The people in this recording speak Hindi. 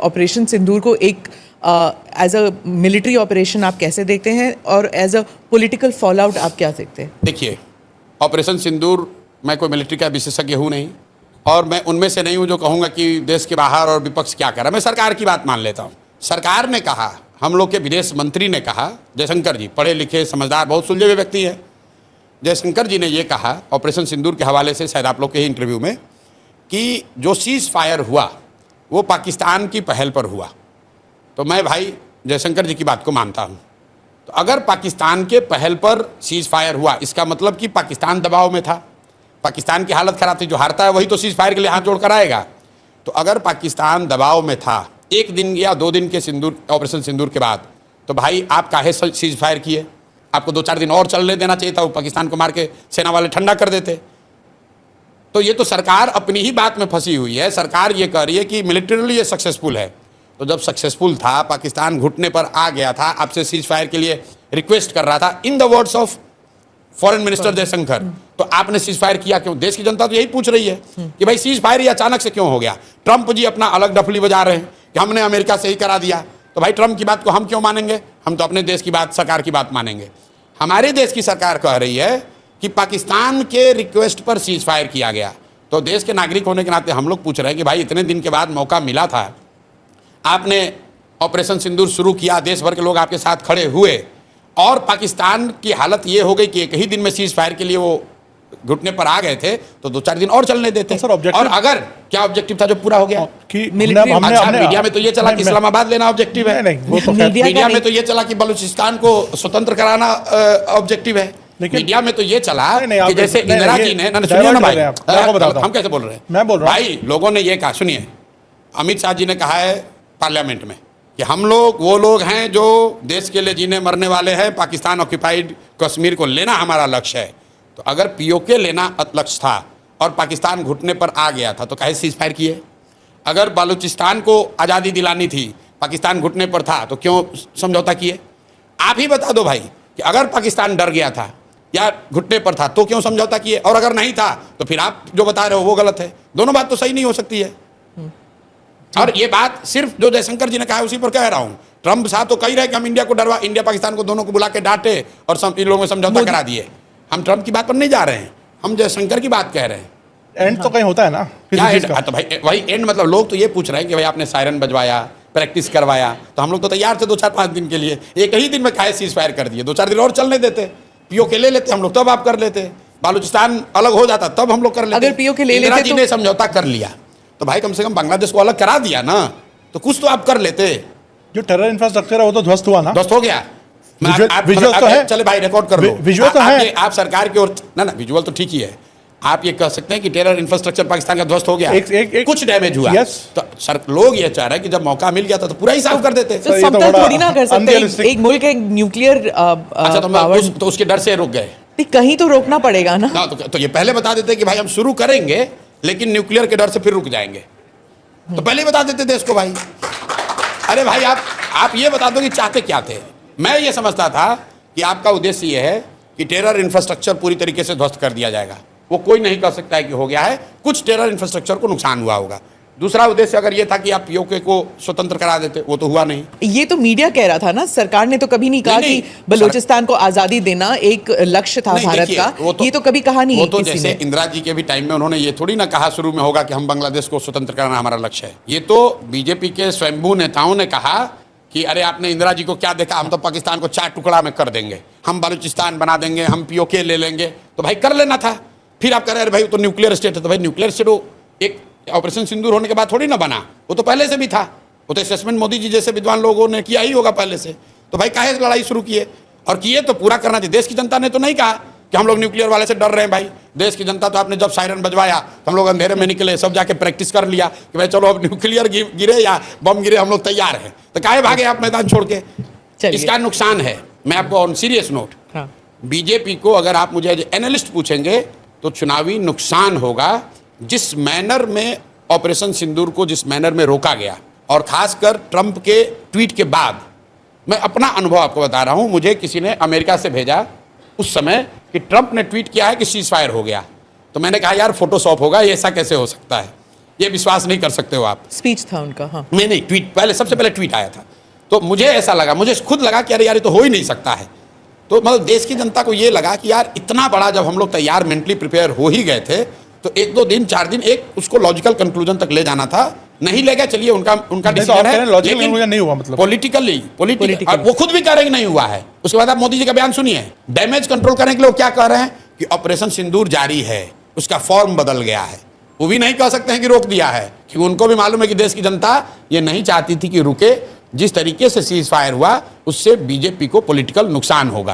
ऑपरेशन सिंदूर को एक एज अ मिलिट्री ऑपरेशन आप कैसे देखते हैं और as a political fallout आप क्या देखते हैं? देखिए, ऑपरेशन सिंदूर, मैं कोई मिलिट्री का विशेषज्ञ हूँ नहीं, और मैं उनमें से नहीं हूँ जो कहूँगा कि देश के बाहर और विपक्ष क्या कर रहा है। मैं सरकार की बात मान लेता हूँ। सरकार ने कहा, हम लोग के विदेश मंत्री ने कहा, जयशंकर जी पढ़े लिखे समझदार बहुत सुलझे हुए व्यक्ति हैं, जयशंकर जी ने ये कहा ऑपरेशन सिंदूर के हवाले से, शायद आप लोग के ही इंटरव्यू में, कि जो सीज़ फायर हुआ वो पाकिस्तान की पहल पर हुआ। तो मैं भाई जयशंकर जी की बात को मानता हूँ। तो अगर पाकिस्तान के पहल पर सीज़ फायर हुआ, इसका मतलब कि पाकिस्तान दबाव में था, पाकिस्तान की हालत ख़राब थी। जो हारता है वही तो सीज़ फायर के लिए हाथ जोड़ कर आएगा। तो अगर पाकिस्तान दबाव में था 1 दिन या 2 दिन के ऑपरेशन सिंदूर के बाद, तो भाई आप काहे सीज़ फायर किए? आपको 2-4 दिन और चलने देना चाहिए था, वो पाकिस्तान को मार के सेना वाले ठंडा कर देते। तो ये तो सरकार अपनी ही बात में फंसी हुई है। सरकार ये कह रही है कि मिलिटरीली ये सक्सेसफुल है। तो जब सक्सेसफुल था, पाकिस्तान घुटने पर आ गया था, आपसे सीज फायर के लिए रिक्वेस्ट कर रहा था, in the words of foreign minister Jaishankar, तो आपने सीज फायर किया क्यों? देश की जनता तो यही पूछ रही है कि भाई सीज फायर ये अचानक से क्यों हो गया? ट्रंप जी अपना अलग डफली बजा रहे हैं कि हमने अमेरिका से ही करा दिया। तो भाई ट्रंप की बात को हम क्यों मानेंगे? हम तो अपने देश की बात, सरकार की बात मानेंगे। हमारे देश की सरकार कह रही है कि पाकिस्तान के रिक्वेस्ट पर सीज फायर किया गया। तो देश के नागरिक होने के नाते हम लोग पूछ रहे हैं कि भाई इतने दिन के बाद मौका मिला था, आपने ऑपरेशन सिंदूर शुरू किया, देश भर के लोग आपके साथ खड़े हुए, और पाकिस्तान की हालत ये हो गई कि एक ही दिन में सीज फायर के लिए वो घुटने पर आ गए थे, तो 2-4 दिन और चलने देते। सर, और अगर क्या ऑब्जेक्टिव था जो पूरा हो गया? कि मीडिया में तो ये चला कि इस्लामाबाद लेना ऑब्जेक्टिव है, मीडिया में तो ये चला कि बलूचिस्तान को स्वतंत्र कराना ऑब्जेक्टिव है, मीडिया में तो ये चला कि जैसे इंदिरा जी ने, सुनिए ना भाई, हम कैसे बोल रहे हैं, मैं बोल रहा हूं भाई, लोगों ने ये कहा, सुनिए, अमित शाह जी ने कहा है पार्लियामेंट में कि हम लोग वो लोग हैं जो देश के लिए जीने मरने वाले हैं, पाकिस्तान ऑक्यूपाइड कश्मीर को लेना हमारा लक्ष्य है। तो अगर पीओके लेना लक्ष्य था और पाकिस्तान घुटने पर आ गया था, तो काहे सीज फायर किए? अगर बलूचिस्तान को आज़ादी दिलानी थी, पाकिस्तान घुटने पर था, तो क्यों समझौता किए? आप ही बता दो भाई कि अगर पाकिस्तान डर गया था या घुटने पर था तो क्यों समझौता किए? और अगर नहीं था तो फिर आप जो बता रहे हो वो गलत है। दोनों बात तो सही नहीं हो सकती है। और ये बात सिर्फ जो जयशंकर जी ने कहा है उसी पर कह रहा हूँ। ट्रंप साहब तो कही रहे कि हम इंडिया को डरवा, इंडिया पाकिस्तान को दोनों को बुला के डांटे और इन लोगों में समझौता करा दिए। हम ट्रंप की बात पर नहीं जा रहे हैं, हम जयशंकर की बात कह रहे हैं। एंड तो कहीं होता है ना, क्या एंड? तो भाई वही एंड, मतलब लोग तो ये पूछ रहे हैं कि भाई आपने सायरन बजवाया, प्रैक्टिस करवाया, तो हम लोग तो तैयार थे 2-4-5 दिन के लिए। एक ही दिन में काहे सीज फायर कर दिए? 2-4 दिन और चलने देते, पीओके ले लेते हम लोग, तब आप कर लेते। बालूचिस्तान अलग हो जाता तब हम लोग कर लेते। अगर पीओके ले लेते जी ने समझौता कर लिया तो भाई कम से कम बांग्लादेश को अलग करा दिया ना, तो कुछ तो आप कर लेते। जो टेरर इंफ्रास्ट्रक्चर है वो तो ध्वस्त हुआ ना, ध्वस्त हो गया। विजुअल तो है, चले भाई रिकॉर्ड कर लो, विजुअल तो है। आप सरकार की ओर ना, विजुअल तो ठीक ही है। आप ये कह सकते हैं कि टेरर इंफ्रास्ट्रक्चर पाकिस्तान का ध्वस्त हो गया, कुछ डैमेज हुआ, तो सर लोग ये चाह रहे हैं कि जब मौका मिल गया था तो पूरा ही साफ कर देते। तो समतल थोड़ी ना कर सकते, एक मुल्क है न्यूक्लियर। अच्छा, तो उसके डर से रुक गए? कहीं तो रोकना पड़ेगा ना। तो ये पहले बता देते कि भाई हम शुरू करेंगे लेकिन न्यूक्लियर के डर से फिर रुक जाएंगे, तो पहले ही बता देते देश को भाई। अरे भाई आप ये बता दो कि चाहते क्या थे। मैं ये समझता था कि आपका उद्देश्य ये है कि टेरर इंफ्रास्ट्रक्चर पूरी तरीके से ध्वस्त कर दिया जाएगा। वो कोई नहीं कह सकता है कि हो गया है, कुछ टेरर इंफ्रास्ट्रक्चर को नुकसान हुआ होगा। दूसरा उद्देश्य अगर ये था कि आप पीओके को स्वतंत्र करा देते, वो तो हुआ नहीं। ये तो मीडिया कह रहा था ना, सरकार ने तो कभी नहीं कहा कि बलूचिस्तान को आजादी देना एक लक्ष्य था भारत का। ये तो कभी कहा नहीं। वो तो जैसे इंदिरा जी के भी टाइम में उन्होंने ये थोड़ी ना कहा शुरू में होगा कि हम बांग्लादेश को स्वतंत्र कराना हमारा लक्ष्य है। ये तो बीजेपी के स्वयंभू नेताओं ने कहा कि अरे आपने इंदिरा जी को क्या देखा, हम तो पाकिस्तान को 4 टुकड़ा में कर देंगे, हम बलूचिस्तान बना देंगे, हम पीओके ले लेंगे। तो भाई कर लेना था। फिर आप कह रहे हैं भाई तो न्यूक्लियर स्टेट है, तो भाई न्यूक्लियर स्टेट वो एक ऑपरेशन सिंदूर होने के बाद थोड़ी ना बना, वो तो पहले से भी था। वो तो असेसमेंट मोदी जी जैसे विद्वान लोगों ने किया ही होगा पहले से। तो भाई काहे लड़ाई शुरू किए? और किए तो पूरा करना चाहिए। देश की जनता ने तो नहीं कहा कि हम लोग न्यूक्लियर वाले से डर रहे हैं। भाई देश की जनता तो आपने जब सायरन बजवाया तो हम लोग अंधेरे में निकले, सब जाके प्रैक्टिस कर लिया कि भाई चलो अब न्यूक्लियर गिरे या बम गिरे हम लोग तैयार हैं। तो काहे भागे आप मैदान छोड़ के? इसका नुकसान है। मैं आपको ऑन सीरियस नोट, बीजेपी को अगर आप मुझे एज एनालिस्ट पूछेंगे तो चुनावी नुकसान होगा जिस मैनर में ऑपरेशन सिंदूर को जिस मैनर में रोका गया, और खासकर ट्रंप के ट्वीट के बाद। मैं अपना अनुभव आपको बता रहा हूं, मुझे किसी ने अमेरिका से भेजा उस समय कि ट्रंप ने ट्वीट किया है कि सीज फायर हो गया। तो मैंने कहा यार फोटोशॉप होगा, ये ऐसा कैसे हो सकता है? ये विश्वास नहीं कर सकते हो आप। स्पीच था उनका, हाँ। नहीं, ट्वीट पहले, सबसे पहले ट्वीट आया था, तो मुझे ऐसा लगा, मुझे खुद लगा कि अरे यार ये तो हो ही नहीं सकता है। तो मतलब देश की जनता को ये लगा कि यार इतना बड़ा जब हम लोग तैयार मेंटली प्रिपेयर हो ही गए थे, तो 1-2 दिन 4 दिन एक उसको लॉजिकल कंक्लूजन तक ले जाना था, नहीं ले गए, चलिए उनका डिसीजन है, लॉजिकल कंक्लूजन नहीं हुआ, मतलब पॉलिटिकली वो खुद भी कह रहे हैं कि नहीं हुआ है। उसके बाद आप मोदी जी का बयान सुनिए, डैमेज कंट्रोल करने के लिए वो क्या कह रहे हैं कि ऑपरेशन सिंदूर जारी है, उसका फॉर्म बदल गया है। वो भी नहीं कह सकते हैं कि रोक दिया है, क्योंकि उनको भी मालूम है कि देश की जनता ये नहीं चाहती थी कि रुके। जिस तरीके से सीज फायर हुआ उससे बीजेपी को पॉलिटिकल नुकसान होगा।